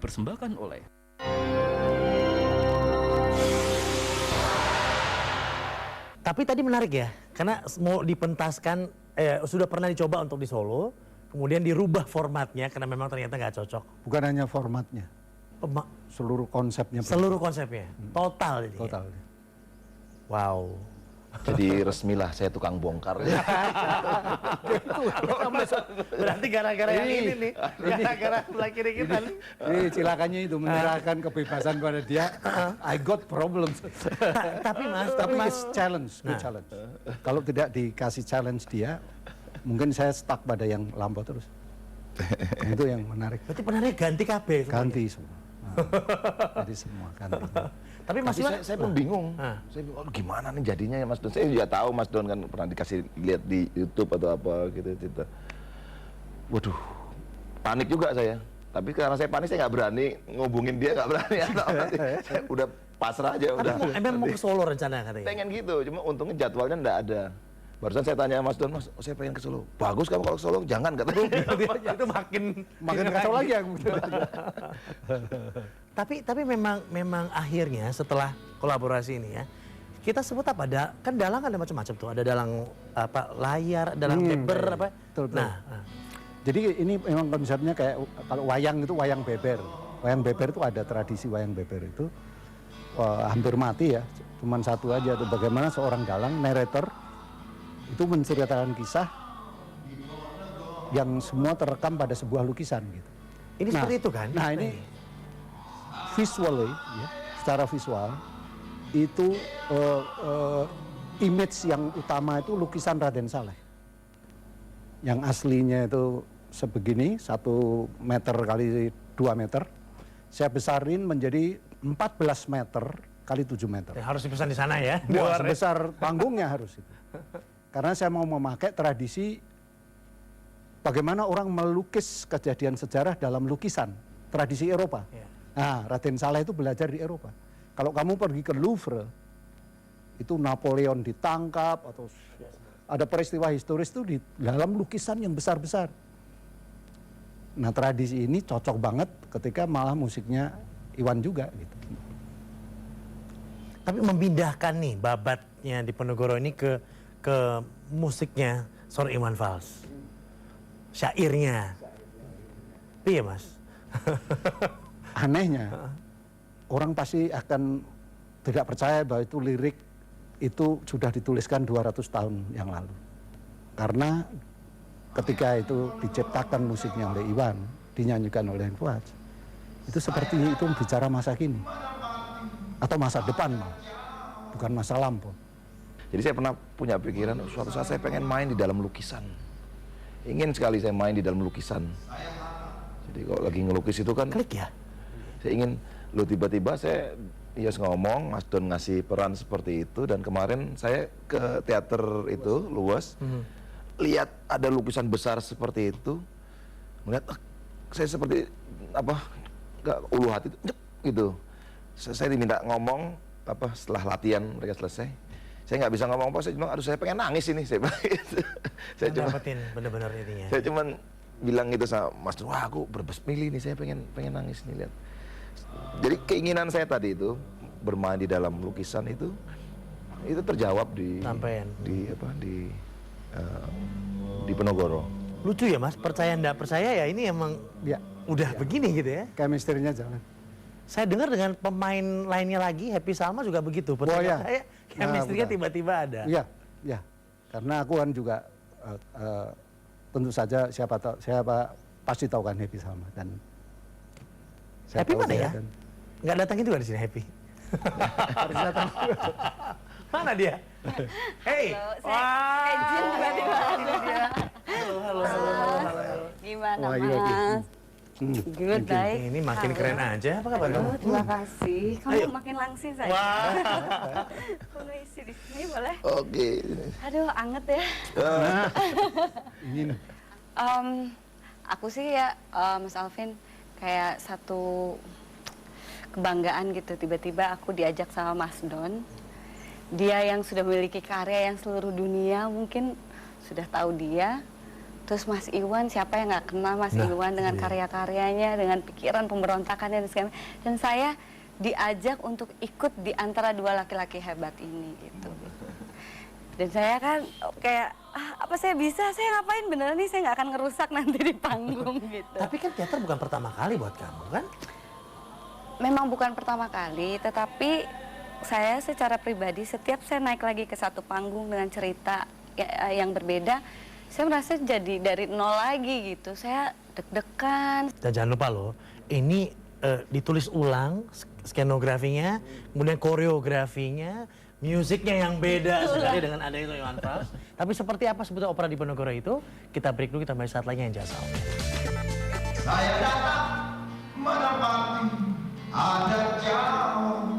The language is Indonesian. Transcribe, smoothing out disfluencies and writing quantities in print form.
dipersembahkan oleh Tapi tadi menarik ya, karena mau dipentaskan, sudah pernah dicoba untuk di Solo, kemudian dirubah formatnya karena memang ternyata nggak cocok. Bukan hanya formatnya, seluruh konsepnya. Seluruh konsepnya, total ini. Total. Wow. Jadi resmilah saya tukang bongkar. Berarti gara-gara yang ini nih, gara-gara sebelah kiri kita nih. Cilakannya itu menyerahkan kebebasan pada dia. I got problems. Tapi It's challenge, good challenge. Kalau tidak dikasih challenge dia, mungkin saya stuck pada yang lampau terus. Itu yang menarik. Berarti penarinya ganti KB. Ganti semua. Jadi semua ganti. Tapi Mas Iwan, saya pun bingung. Saya bingung, oh, gimana nih jadinya ya Mas Don? Saya juga tahu Mas Don kan pernah dikasih lihat di YouTube atau apa gitu cerita. Waduh, panik juga saya. Tapi karena saya panik saya nggak berani ngubungin dia, nggak berani. Saya udah pasrah aja. tapi Udah. emang mau ke Solo rencana katanya? Pengen gitu, cuma untungnya jadwalnya nggak ada. Barusan saya tanya Mas Don, Mas, oh, saya pengen ke Solo. Bagus kamu kalau ke Solo, jangan katanya. Itu makin kacau lagi yang Tapi memang akhirnya setelah kolaborasi ini ya, kita sebut apa? Kan dalang ada macam-macam tuh. Ada dalang apa layar, dalang paper apa. Betul. Nah, Jadi ini memang konsepnya kayak kalau wayang itu wayang beber. Wayang beber itu ada tradisi wayang beber itu hampir mati ya. Cuman satu aja tuh bagaimana seorang dalang narrator itu menceritakan kisah yang semua terekam pada sebuah lukisan gitu. ini seperti itu kan? Nah ini visually, ya, secara visual itu image yang utama itu lukisan Raden Saleh. Yang aslinya itu sebegini, 1 meter kali 2 meter. Saya besarin menjadi 14 meter kali 7 meter. Ya, harus dipesan di sana ya. Wah, sebesar panggungnya harus itu. Karena saya mau memakai tradisi bagaimana orang melukis kejadian sejarah dalam lukisan, tradisi Eropa. Ya. Nah, Raden Saleh itu belajar di Eropa. Kalau kamu pergi ke Louvre, itu Napoleon ditangkap atau ada peristiwa historis itu di dalam lukisan yang besar-besar. Nah, tradisi ini cocok banget ketika malah musiknya Iwan juga gitu. Tapi memindahkan nih babatnya di Ponorogo ini ke musiknya Sor Iwan Fals. Syairnya. Iya, Mas. Anehnya, orang pasti akan tidak percaya bahwa itu lirik itu sudah dituliskan 200 tahun yang lalu. Karena ketika itu diciptakan musiknya oleh Iwan, dinyanyikan oleh Fuad, itu seperti itu bicara masa kini. Atau masa depan, bukan masa lampau. Jadi saya pernah punya pikiran, suatu saat saya pengen main di dalam lukisan. Ingin sekali saya main di dalam lukisan. Jadi kalau lagi ngelukis itu kan... Klik ya? Saya ingin, lo tiba-tiba saya ngomong, Mas Don ngasih peran seperti itu, dan kemarin saya ke teater itu, luas, lihat ada lukisan besar seperti itu, melihat, saya seperti, gak ulu hati, gitu. Saya diminta ngomong, setelah latihan mereka selesai, saya nggak bisa ngomong apa, saya bilang, aduh saya pengen nangis ini, saya bilang gitu. Saya cuma dapetin bener-bener ininya. Saya cuman bilang gitu sama Mas Don, wah aku berbes milih nih, saya pengen nangis nih, lihat. Jadi keinginan saya tadi itu bermain di dalam lukisan itu terjawab di Penogoro. Lucu ya Mas, percaya nggak percaya ya ini emang Ya, udah begini gitu ya. chemistry-nya jalan. Saya dengar dengan pemain lainnya lagi, Happy Salma juga begitu. Percaya saya chemistry-nya tiba-tiba ada. Iya, ya. Karena aku kan juga tentu saja siapa pasti tahu kan Happy Salma dan Happy mana ya? Nggak datangin juga di sini Happy. Harus datang. Mana dia? Hey, halo. Gimana Wah, iya, Mas? Good, baik. Ini makin keren aja. Apa kabar kamu? Terima kasih. Kamu makin langsing saya. Boleh isi di sini boleh? Oke. Aduh, anget ya. Ini Aku sih ya, Mas Alvin, kayak satu kebanggaan gitu. Tiba-tiba aku diajak sama Mas Don. Dia yang sudah memiliki karya yang seluruh dunia mungkin sudah tahu dia. Terus Mas Iwan, siapa yang nggak kenal Mas Iwan dengan karya-karyanya, dengan pikiran pemberontakannya dan segala macam. Dan saya diajak untuk ikut di antara dua laki-laki hebat ini gitu. Dan saya kan kayak apa saya bisa, saya ngapain beneran nih, saya nggak akan ngerusak nanti di panggung gitu. Tapi kan teater bukan pertama kali buat kamu kan? Memang bukan pertama kali, tetapi saya secara pribadi setiap saya naik lagi ke satu panggung dengan cerita yang berbeda, saya merasa jadi dari nol lagi gitu. Saya deg-degan. Dan jangan lupa loh, ini ditulis ulang skenografinya, kemudian koreografinya, musiknya yang beda sekali dengan ada itu Iwan Fals. Tapi seperti apa sebetulnya opera Diponegoro itu? Kita break dulu, kita kembali saat lagi yang jasa. Saya datang menepati adat Jawa.